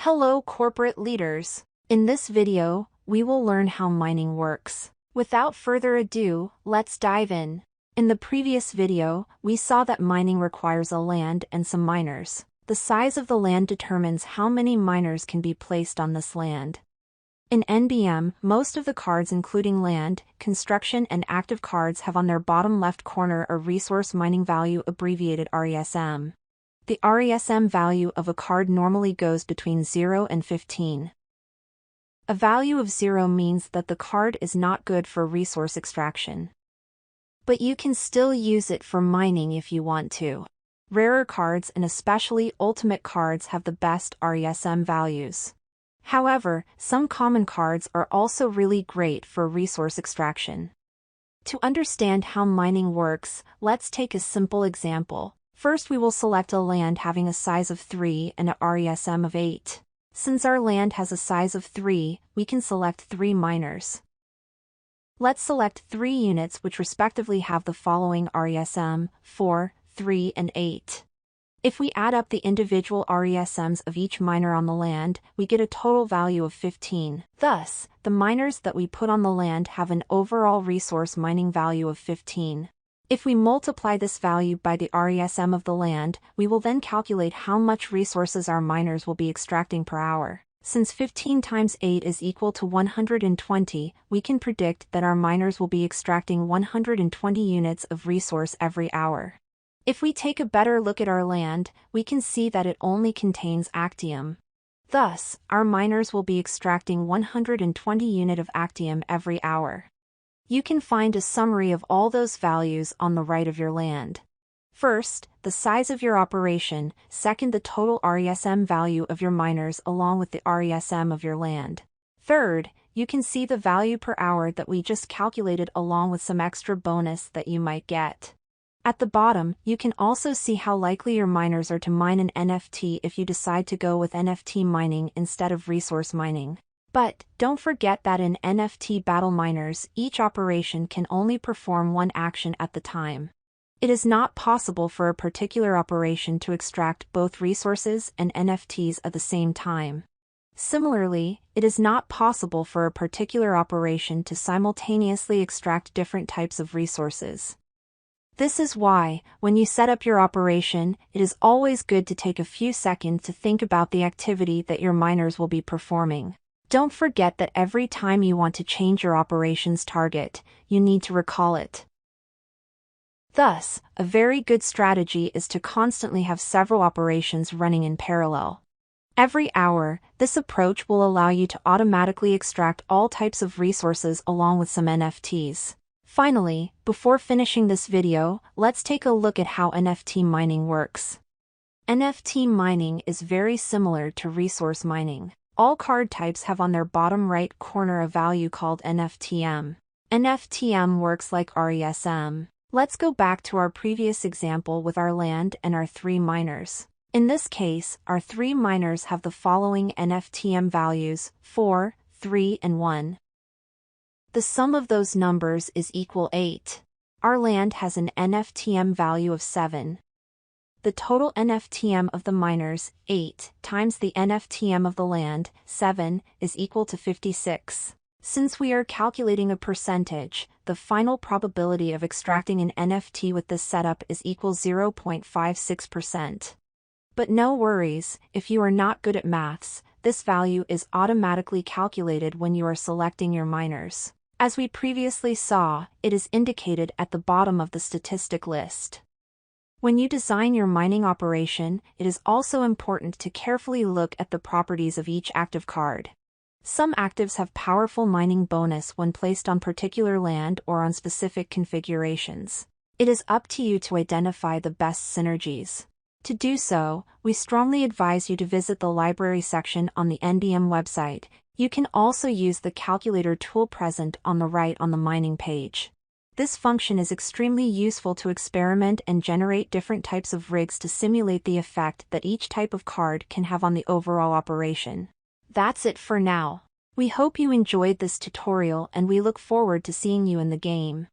Hello corporate leaders. In this video, we will learn how mining works. Without further ado, let's dive in. In the previous video, we saw that mining requires a land and some miners. The size of the land determines how many miners can be placed on this land. In NBM, most of the cards including land, construction and active cards have on their bottom left corner a resource mining value abbreviated RESM. The RESM value of a card normally goes between 0 and 15. A value of 0 means that the card is not good for resource extraction. But you can still use it for mining if you want to. Rarer cards and especially ultimate cards have the best RESM values. However, some common cards are also really great for resource extraction. To understand how mining works, let's take a simple example. First we will select a land having a size of 3 and a RESM of 8. Since our land has a size of 3, we can select 3 miners. Let's select 3 units which respectively have the following RESM, 4, 3 and 8. If we add up the individual RESMs of each miner on the land, we get a total value of 15. Thus, the miners that we put on the land have an overall resource mining value of 15. If we multiply this value by the RESM of the land, we will then calculate how much resources our miners will be extracting per hour. Since 15 times 8 is equal to 120, we can predict that our miners will be extracting 120 units of resource every hour. If we take a better look at our land, we can see that it only contains actium. Thus, our miners will be extracting 120 units of actium every hour. You can find a summary of all those values on the right of your land. First, the size of your operation, second the total RESM value of your miners along with the RESM of your land. Third, you can see the value per hour that we just calculated along with some extra bonus that you might get. At the bottom, you can also see how likely your miners are to mine an NFT if you decide to go with NFT mining instead of resource mining. But, don't forget that in NFT Battle Miners, each operation can only perform one action at the time. It is not possible for a particular operation to extract both resources and NFTs at the same time. Similarly, it is not possible for a particular operation to simultaneously extract different types of resources. This is why, when you set up your operation, it is always good to take a few seconds to think about the activity that your miners will be performing. Don't forget that every time you want to change your operation's target, you need to recall it. Thus, a very good strategy is to constantly have several operations running in parallel. Every hour, this approach will allow you to automatically extract all types of resources along with some NFTs. Finally, before finishing this video, let's take a look at how NFT mining works. NFT mining is very similar to resource mining. All card types have on their bottom right corner a value called NFTM. NFTM works like RESM. Let's go back to our previous example with our land and our 3 miners. In this case, our 3 miners have the following NFTM values, 4, 3 and 1. The sum of those numbers is equal 8. Our land has an NFTM value of 7. The total NFTM of the miners, 8, times the NFTM of the land, 7, is equal to 56. Since we are calculating a percentage, the final probability of extracting an NFT with this setup is equal 0.56%. But no worries, if you are not good at maths, this value is automatically calculated when you are selecting your miners. As we previously saw, it is indicated at the bottom of the statistic list. When you design your mining operation, it is also important to carefully look at the properties of each active card. Some actives have powerful mining bonus when placed on particular land or on specific configurations. It is up to you to identify the best synergies. To do so, we strongly advise you to visit the library section on the NBM website. You can also use the calculator tool present on the right on the mining page. This function is extremely useful to experiment and generate different types of rigs to simulate the effect that each type of card can have on the overall operation. That's it for now. We hope you enjoyed this tutorial and we look forward to seeing you in the game.